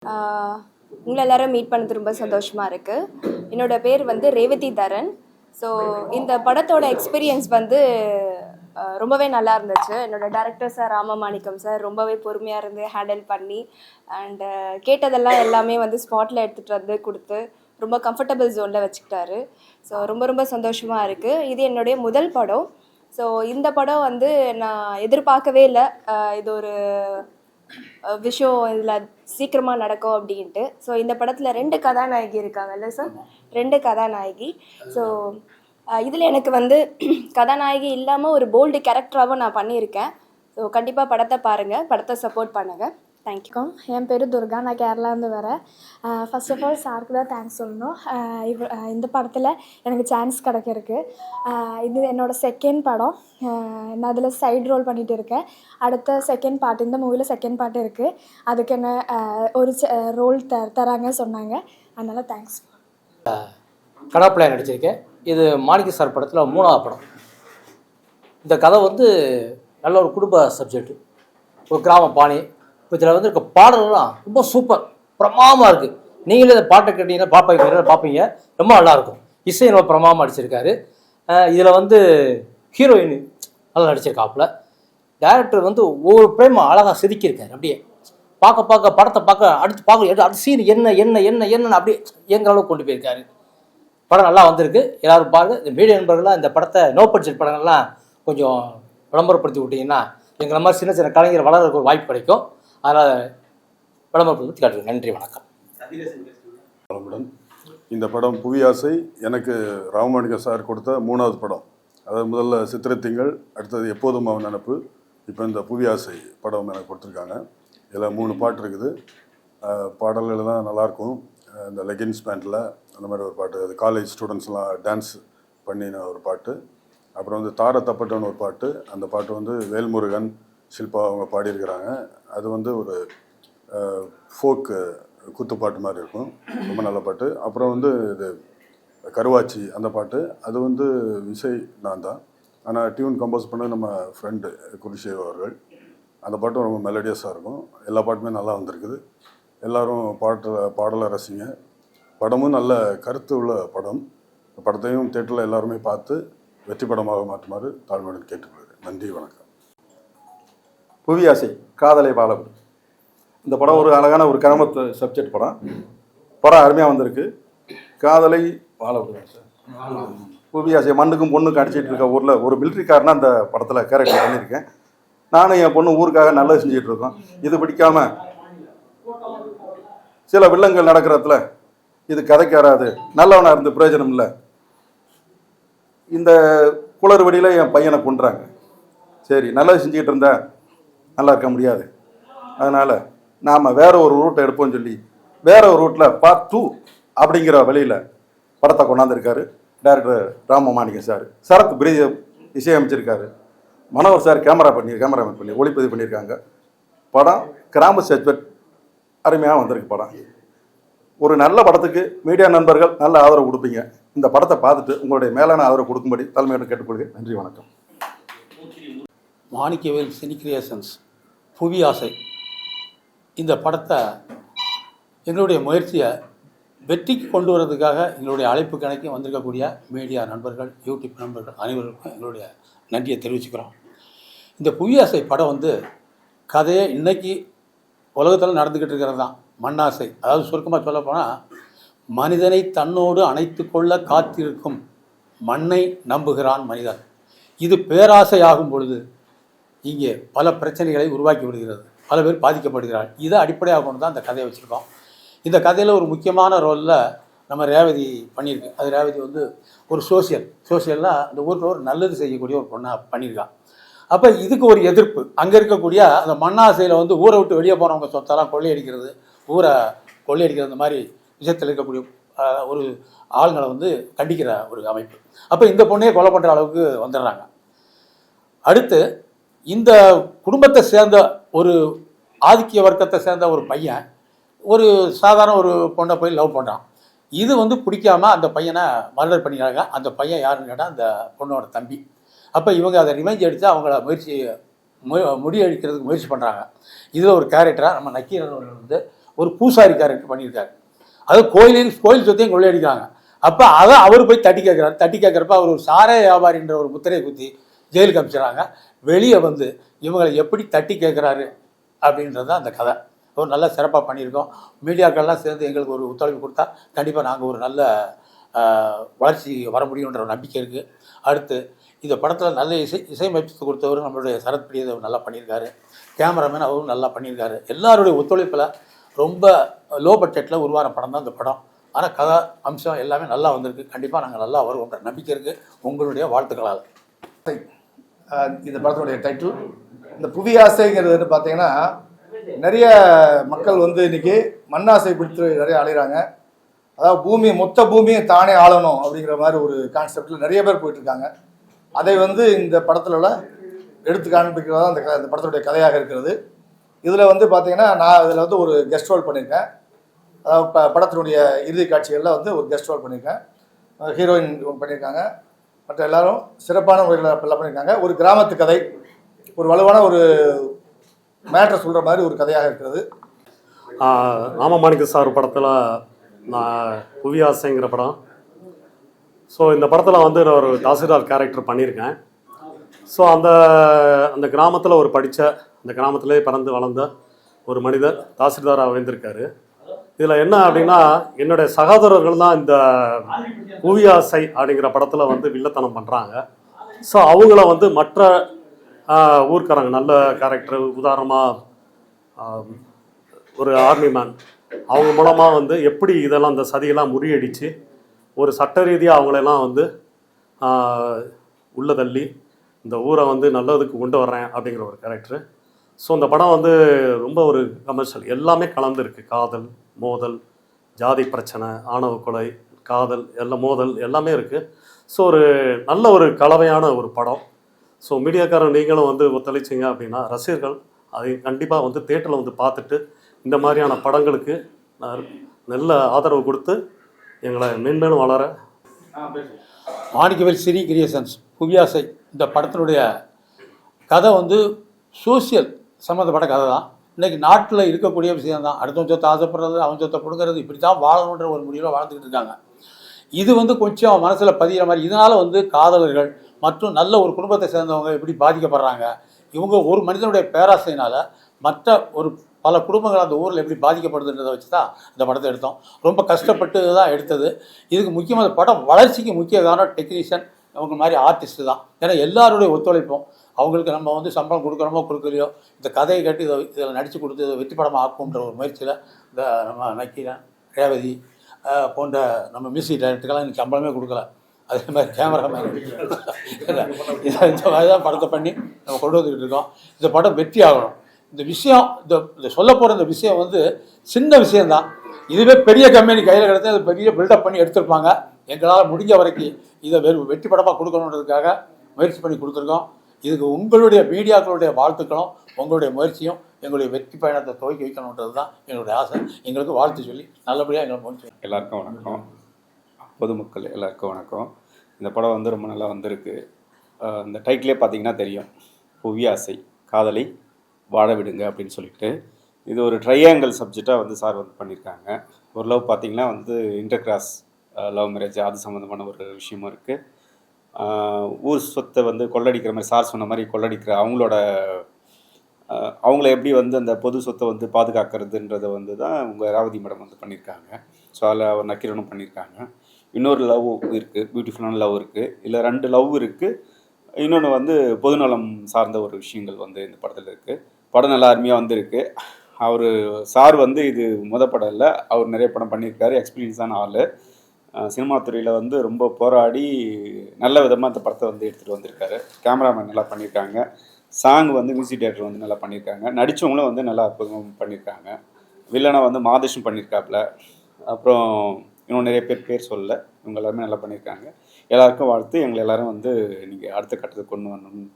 உங்களை எல்லாரும் மீட் பண்ணது ரொம்ப சந்தோஷமாக இருக்குது. என்னோட பேர் வந்து ரேவதி தரன். ஸோ இந்த படத்தோட எக்ஸ்பீரியன்ஸ் வந்து ரொம்பவே நல்லா இருந்துச்சு. என்னோட டைரக்டர் சார் ராமமாணிக்கம் சார் ரொம்பவே பொறுமையாக இருந்து ஹேண்டில் பண்ணி அண்டு கேட்டதெல்லாம் எல்லாமே வந்து ஸ்பாட்டில் எடுத்துகிட்டு வந்து கொடுத்து ரொம்ப கம்ஃபர்டபுள் ஜோனில் வச்சுக்கிட்டாரு. ஸோ ரொம்ப ரொம்ப சந்தோஷமாக இருக்குது. இது என்னுடைய முதல் படம். ஸோ இந்த படம் வந்து நான் எதிர்பார்க்கவே இல்லை இது ஒரு விஷயம் இதில் சீக்கிரமாக நடக்கும் அப்படின்ட்டு. ஸோ இந்த படத்தில் 2 கதாநாயகி இருக்காங்கல்ல சார், 2 கதாநாயகி. ஸோ இதில் எனக்கு வந்து கதாநாயகி இல்லாமல் ஒரு போல்டு கேரக்டராகவும் நான் பண்ணியிருக்கேன். ஸோ கண்டிப்பாக படத்தை பாருங்கள், படத்தை சப்போர்ட் பண்ணுங்கள். தேங்க்யூ. என் பேர் துர்கா, நான் கேரளாந்து வரேன். ஃபர்ஸ்ட் ஆஃப் ஆல் சாருக்கு தான் தேங்க்ஸ் சொல்லணும். இந்த படத்தில் எனக்கு சான்ஸ் கிடைக்கிருக்கு. இது என்னோடய செகண்ட் படம். நான் அதில் சைடு ரோல் பண்ணிகிட்டு இருக்கேன். அடுத்த செகண்ட் பார்ட், இந்த மூவியில் செகண்ட் பார்ட் இருக்குது. அதுக்கு என்ன ஒரு ரோல் தராங்க சொன்னாங்க. அதனால் தேங்க்ஸ். கடாப்பிள்ளையா நடிச்சிருக்கேன். இது மாணிக்க சார் படத்தில் 3ஆவது படம். இந்த கதை வந்து நல்ல ஒரு குடும்ப சப்ஜெக்ட், ஒரு கிராம பாணி. இதில் வந்து இருக்க பாடல்கள்லாம் ரொம்ப சூப்பர், பிரமாதமாக இருக்குது. நீங்களே இந்த பாட்டை கேட்டீங்கன்னா பார்ப்பீங்க, ரொம்ப நல்லாயிருக்கும். இசை ரொம்ப பிரமாதமாக நடிச்சிருக்காரு. இதில் வந்து ஹீரோயின் நல்லா நடிச்சிருக்காப்புல. டைரக்டர் வந்து ஒவ்வொரு பிரேமா அழகாக செதுக்கியிருக்காரு. அப்படியே பார்க்க படத்தை அடுத்த சீன் என்னன்னு அப்படியே எங்கள் அளவுக்கு கொண்டு போயிருக்காரு. படம் நல்லா வந்திருக்கு, எல்லோரும் பாருங்க. இந்த மீடியா நண்பர்கள்லாம் இந்த படத்தை நோ பட்ஜெட் படங்கள்லாம் கொஞ்சம் விளம்பரப்படுத்தி விட்டிங்கன்னா எங்களை மாதிரி சின்ன சின்ன கலைஞர் வளர்றதுக்கு ஒரு வாய்ப்பு கிடைக்கும். அதனால் விளம்பரப்படுத்தி காட்டுறேன். நன்றி, வணக்கம். இந்த படம் புவியாசை எனக்கு ராமமாணிக்க சார் கொடுத்த 3ஆவது படம். அதாவது முதல்ல சித்திரை திங்கள், அடுத்தது எப்போதும் அவன் நினப்பு, இப்போ இந்த புவியாசை படம் எனக்கு கொடுத்துருக்காங்க. இதில் 3 பாட்டு இருக்குது. பாடல்கள் தான் நல்லாயிருக்கும். இந்த லெகின்ஸ் பேண்டில் அந்த மாதிரி ஒரு பாட்டு, அது காலேஜ் ஸ்டூடெண்ட்ஸ்லாம் டான்ஸ் பண்ணின ஒரு பாட்டு. அப்புறம் வந்து தார தப்பட்டன்னு ஒரு பாட்டு. அந்த பாட்டு வந்து வேல்முருகன், ஷில்பா அவங்க பாடியிருக்கிறாங்க. அது வந்து ஒரு ஃபோக்கு குத்துப்பாட்டு மாதிரி இருக்கும், ரொம்ப நல்ல பாட்டு. அப்புறம் வந்து இது கருவாச்சி அந்த பாட்டு, அது வந்து இசை நான் தான், ஆனால் டியூன் கம்போஸ் பண்ண நம்ம ஃப்ரெண்டு குருஷேவ் அவர்கள். அந்த பாட்டும் ரொம்ப மெலடியஸாக இருக்கும். எல்லா பாட்டுமே நல்லா வந்திருக்குது. எல்லோரும் பாடலை ரசிங்க. படமும் நல்ல கருத்து உள்ள படம். படத்தையும் தேட்டரில் எல்லாருமே பார்த்து வெற்றி படமாக மாற்றுமாறு தாழ்மையுடன் கேட்டுக்கொள்கிறேன். நன்றி, வணக்கம். புவியாசை காதலை பாலபுரி. இந்த படம் ஒரு அழகான ஒரு கிராமத்து சப்ஜெக்ட் படம். படம் அருமையாக வந்திருக்கு. காதலை பாலபுரி சார். புவியாசை மண்ணுக்கும் பொண்ணுக்கும் அடிச்சிட்டு இருக்க ஊரில் ஒரு மிலிட்ரிக்காரனா அந்த படத்தில் கேரக்டர் பண்ணியிருக்கேன். நானும் என் பொண்ணு ஊருக்காக நல்லது செஞ்சுட்டு இருக்கோம். இது பிடிக்காம சில வில்லங்கள் நடக்கிறதுல இது கதைக்கு வராது, நல்லவனாக இருந்து பிரயோஜனம் இல்லை. இந்த குளறுபடியில் என் பையனை கொண்டுறாங்க. சரி, நல்லது செஞ்சுக்கிட்டு இருந்தா நல்லா இருக்க முடியாது. அதனால் நாம் வேற ஒரு ரூட்டை எடுப்போம்னு சொல்லி வேற ஒரு ரூட்டில் பார்ட் 2 அப்படிங்கிற வழியில் படத்தை கொண்டாந்துருக்காரு டைரக்டர் ராமமாணிக்கம் சார். சரத் பிரிய இசையமைச்சிருக்காரு. மனோகர் சார் கேமராமேன் பண்ணி ஒளிப்பதிவு பண்ணியிருக்காங்க. படம் கிராம சப்ஜெக்ட் அருமையாக வந்திருக்கு. படம் ஒரு நல்ல படத்துக்கு மீடியா நண்பர்கள் நல்ல ஆதரவு கொடுப்பீங்க. இந்த படத்தை பார்த்துட்டு உங்களுடைய மேலான ஆதரவு கொடுக்கும்படி தலைமையிடம் கேட்டுக்கொள்கிறேன். நன்றி, வணக்கம். மாணிக்கவேல் சினி கிரியேஷன்ஸ் புவியாசை இந்த படத்தை எங்களுடைய முயற்சியை வெற்றிக்கு கொண்டு வரதுக்காக எங்களுடைய அழைப்பு கணக்கு வந்திருக்கக்கூடிய மீடியா நண்பர்கள், யூடியூப் நண்பர்கள் அனைவருக்கும் எங்களுடைய நன்றியை தெரிவிச்சுக்கிறோம். இந்த புவியாசை படம் வந்து கதையை இன்றைக்கி உலகத்தில் நடந்துக்கிட்டு இருக்கிறது தான். மண்ணாசை, அதாவது சுருக்கமாக சொல்லப்போனால் மனிதனை தன்னோடு அணைத்து கொள்ள காத்திருக்கும் மண்ணை நம்புகிறான் மனிதன். இது பேராசையாகும் பொழுது இங்கே பல பிரச்சனைகளை உருவாக்கி விடுகிறது, பல பேர் பாதிக்கப்படுகிறார்கள். இதை அடிப்படையாக கொண்டு தான் இந்த கதையை வச்சுருக்கோம். இந்த கதையில் ஒரு முக்கியமான ரோலில் நம்ம ரேவதி பண்ணியிருக்கு. அது ரேவதி வந்து ஒரு சோசியல்னால் அந்த ஊரில் ஒரு நல்லது செய்யக்கூடிய ஒரு பொண்ணாக பண்ணியிருக்கான். அப்போ இதுக்கு ஒரு எதிர்ப்பு அங்கே இருக்கக்கூடிய அந்த மண்ணாசையில் வந்து ஊரை விட்டு வெளியே போகிறவங்க சொத்தெல்லாம் கொள்ளையடிக்கிறது, ஊரை கொள்ளையடிக்கிறது, இந்த மாதிரி விஷயத்தில் இருக்கக்கூடிய ஒரு ஆளுங்களை வந்து கண்டிக்கிற ஒரு அமைப்பு. அப்போ இந்த பொண்ணையே கொலை பண்ணுற அளவுக்கு வந்துடுறாங்க. அடுத்து இந்த குடும்பத்தை சேர்ந்த ஒரு ஆதிக்கிய வர்க்கத்தை சேர்ந்த ஒரு பையன் ஒரு சாதாரண ஒரு பொண்ணை போய் லவ் பண்ணுறான். இது வந்து பிடிக்காமல் அந்த பையனை மர்டர் பண்ணிடுறாங்க. அந்த பையன் யாருன்னு கேட்டால் அந்த பொண்ணோட தம்பி. அப்போ இவங்க அதை ரிவெஞ்ச் எடுத்து அவங்கள முறியடிக்கிறதுக்கு முயற்சி பண்ணுறாங்க. இதில் ஒரு கேரக்டராக நம்ம நக்கீரன் வந்து ஒரு பூசாரி கேரக்டர் பண்ணியிருக்காரு. அது கோயில் சொத்தையும் கொள்ளையடிக்கிறாங்க. அப்போ அதை அவர் போய் தட்டி கேட்குறாரு. தட்டி கேட்குறப்ப அவர் ஒரு சாராய வியாபாரின்ற ஒரு முத்திரையை குத்தி ஜெயிலுக்கு அனுப்பிச்சிடறாங்க. வெளியே வந்து இவங்களை எப்படி தட்டி கேட்குறாரு அப்படின்றது அந்த கதை. ஒரு நல்ல சிறப்பாக பண்ணியிருக்கோம். மீடியாக்கள்லாம் சேர்ந்து எங்களுக்கு ஒரு ஒத்துழைப்பு கொடுத்தா கண்டிப்பாக நாங்கள் ஒரு நல்ல வளர்ச்சி வர முடியுன்ற ஒரு நம்பிக்கை இருக்குது. அடுத்து இந்த படத்தில் நல்ல இசையமைப்பு கொடுத்தவர் நம்மளுடைய சரத் பிரியதேவ் நல்லா பண்ணியிருக்காரு. கேமராமேன் அவரும் நல்லா பண்ணியிருக்காரு. எல்லாருடைய ஒத்துழைப்பில் ரொம்ப லோ பட்ஜெட்டில் உருவான படம் தான் இந்த படம். ஆனால் கதை அம்சம் எல்லாமே நல்லா வந்திருக்கு. கண்டிப்பாக நாங்கள் நல்லா வருவோன்ற நம்பிக்கை இருக்குது. உங்களுடைய வாழ்த்துக்களால். இந்த படத்தினுடைய டைட்டில் இந்த புவி ஆசைங்கிறது பார்த்தீங்கன்னா நிறைய மக்கள் வந்து இன்னைக்கு மண்ணாசை பிடித்து நிறைய அலைகிறாங்க. அதாவது மொத்த பூமியை தானே ஆளணும் அப்படிங்கிற மாதிரி ஒரு கான்செப்டில் நிறைய பேர் போயிட்டுருக்காங்க. அதை வந்து இந்த படத்தில் எடுத்து காண்பிக்கிறதா அந்த படத்தினுடைய கதையாக இருக்கிறது. இதில் வந்து பார்த்தீங்கன்னா நான் இதில் வந்து ஒரு கெஸ்ட் ரோல் பண்ணியிருக்கேன். அதாவது படத்தினுடைய இறுதி காட்சிகளில் வந்து ஒரு கெஸ்ட் ரோல் பண்ணியிருக்கேன். ஹீரோயின் பண்ணியிருக்காங்க. மற்ற எல்லாரும் சிறப்பான முறையில் எல்லாம் பண்ணியிருக்காங்க. ஒரு கிராமத்து கதை, ஒரு வலுவான ஒரு மேட்டர் சொல்கிற மாதிரி ஒரு கதையாக இருக்கிறது. ராமமாணிக்க சார் படத்தில் நான் புவி ஆசைங்கிற படம். ஸோ இந்த படத்தில் வந்து நான் ஒரு தாசில்தார் கேரக்டர் பண்ணியிருக்கேன். ஸோ அந்த கிராமத்தில் ஒரு அந்த கிராமத்திலே பிறந்து வளர்ந்த ஒரு மனிதர் தாசில்தாராக வந்திருக்காரு. இதில் என்ன அப்படின்னா, என்னுடைய சகோதரர்கள் தான் இந்த புவி ஆசை அப்படிங்கிற படத்தில் வந்து வில்லத்தனம் பண்ணுறாங்க. ஸோ அவங்கள வந்து மற்ற ஊர்க்காரங்க நல்ல கேரக்டர், உதாரணமாக ஒரு ஆர்மி மேன், அவங்க மூலமாக வந்து எப்படி இதெல்லாம் இந்த சதியெல்லாம் முறியடித்து ஒரு சட்ட ரீதியாக அவங்களெல்லாம் வந்து உள்ள தள்ளி இந்த ஊரை வந்து நல்லதுக்கு கொண்டு வர்றேன் அப்படிங்கிற ஒரு கேரக்டரு. ஸோ இந்த படம் வந்து ரொம்ப ஒரு கமர்ஷியல், எல்லாமே கலந்துருக்கு. காதல், மோதல், ஜாதி பிரச்சனை, ஆணவ கொலை, காதல், எல்லாம் மோதல் எல்லாமே இருக்குது. ஸோ ஒரு நல்ல ஒரு கலவையான ஒரு படம். ஸோ மீடியாக்காரன் நீங்களும் வந்து ஒத்துழைச்சிங்க அப்படின்னா ரசிகர்கள் அதை கண்டிப்பாக வந்து தேட்டரில் வந்து பார்த்துட்டு இந்த மாதிரியான படங்களுக்கு நல்ல ஆதரவு கொடுத்து எங்களை மென்மேலும் வளர. மாணிக்கவேல் சிறி கிரியேஷன்ஸ் புவி ஆசை இந்த படத்தினுடைய கதை வந்து சோசியல் சம்மந்தப்பட்ட கதை தான். இன்றைக்கி நாட்டில் இருக்கக்கூடிய விஷயம்தான். அடுத்தவன் சொத்தை ஆசைப்படுறது, அவன் சொத்தை கொடுக்கறது, இப்படி தான் வாழணுன்ற ஒரு முடிவில் வாழ்ந்துக்கிட்டு இருக்காங்க. இது வந்து கொஞ்சம் மனசில் பதிகிற மாதிரி. இதனால் வந்து காதலர்கள் மற்றும் நல்ல ஒரு குடும்பத்தை சேர்ந்தவங்க எப்படி பாதிக்கப்படுறாங்க, இவங்க ஒரு மனிதனுடைய பேராசையினால் மற்ற ஒரு பல குடும்பங்கள் அந்த ஊரில் எப்படி பாதிக்கப்படுதுன்றதை வச்சு தான் இந்த படத்தை எடுத்தோம். ரொம்ப கஷ்டப்பட்டு தான் எடுத்தது. இதுக்கு முக்கியமாக இந்த படம் வளர்ச்சிக்கு முக்கிய காரணம் டெக்னீஷியன், அவங்க மாதிரி ஆர்டிஸ்ட்டு தான். ஏன்னா எல்லாருடைய ஒத்துழைப்பும், அவங்களுக்கு நம்ம வந்து சம்பளம் கொடுக்குறோமோ கொடுக்கலையோ, இந்த கதையை கேட்டு இதில் நடித்து கொடுத்து இதை வெற்றி படமாக ஆக்குன்ற ஒரு முயற்சியில் இந்த நம்ம நக்கீரன், ரேவதி போன்ற நம்ம மியூசிக் டைரக்டருக்கெல்லாம் இன்னைக்கு சம்பளமே கொடுக்கல. அதே மாதிரி கேமராமேன் இந்த மாதிரி தான் படத்தை பண்ணி நம்ம கொண்டு வந்துக்கிட்டு இருக்கோம். இந்த படம் வெற்றி ஆகணும். இந்த விஷயம் இந்த சொல்ல போகிற இந்த விஷயம் வந்து சின்ன விஷயந்தான். இதுவே பெரிய கம்பெனி கையில் கிடச்சி அதை பெரிய பில்டப் பண்ணி எடுத்திருப்பாங்க. எங்களால் முடிஞ்ச வரைக்கும் இதை வெற்றி படமாக கொடுக்கணுன்றதுக்காக முயற்சி பண்ணி கொடுத்துருக்கோம். இதுக்கு உங்களுடைய மீடியாக்களுடைய வாழ்த்துக்களும் உங்களுடைய முயற்சியும் எங்களுடைய வெற்றி பயணத்தை துவக்கி வைக்கணுன்றது தான் எங்களுடைய ஆசை. எங்களுக்கு வாழ்த்து சொல்லி நல்லபடியாக எங்களை முயற்சி. எல்லாருக்கும் வணக்கம். பொதுமக்கள் எல்லாருக்கும் வணக்கம். இந்த படம் வந்து ரொம்ப நல்லா வந்திருக்கு. இந்த டைட்டிலே பார்த்தீங்கன்னா தெரியும், புவி ஆசை, காதலை வாழ விடுங்க அப்படின்னு சொல்லிட்டு. இது ஒரு ட்ரையாங்கிள் சப்ஜெக்டாக வந்து சார் வந்து பண்ணியிருக்காங்க. ஒரு லவ் பார்த்திங்கன்னா வந்து இன்டர் கிராஸ் லவ் மேரேஜ், அது சம்மந்தமான ஒரு விஷயமும் இருக்குது. ஊர் சொத்தை வந்து கொள்ளடிக்கிற மாதிரி, சார் சொன்ன மாதிரி கொள்ளடிக்கிற அவங்கள எப்படி வந்து அந்த பொது சொத்தை வந்து பாதுகாக்கிறதுன்றதை வந்து தான் உங்கள் ராவதி மேடம் வந்து பண்ணியிருக்காங்க. ஸோ அதில் அவர் நக்கீரனும் பண்ணியிருக்காங்க. இன்னொரு லவ் இருக்குது, பியூட்டிஃபுல்லான லவ் இருக்குது. இல்லை 2 லவ் இருக்குது. இன்னொன்று வந்து பொதுநலம் சார்ந்த ஒரு விஷயங்கள் வந்து இந்த படத்தில் இருக்குது. படம் நல்லா அருமையாக வந்திருக்கு. சார் வந்து இது படம் இல்லை, அவர் நிறைய படம் பண்ணியிருக்காரு. எக்ஸ்பீரியன்ஸான ஆள். சினிமா துறையில் வந்து ரொம்ப போராடி நல்ல விதமாக இந்த படத்தை வந்து எடுத்துகிட்டு வந்திருக்காரு. கேமராமேன் நல்லா பண்ணியிருக்காங்க. சாங் வந்து மியூசிக் டைரக்டர் வந்து நல்லா பண்ணியிருக்காங்க. நடித்தவங்களும் வந்து நல்லா அற்புதமாக பண்ணியிருக்காங்க. வில்லனாக வந்து மாதேஷன் பண்ணியிருக்காப்புல. அப்புறம் இன்னும் நிறைய பேர் சொல்லலை, இவங்க எல்லாருமே நல்லா பண்ணியிருக்காங்க. எல்லாருக்கும் வாழ்த்து. எங்களை எல்லோரும் வந்து நீங்கள் அடுத்த கட்டத்துக்கு கொண்டு வரணும்.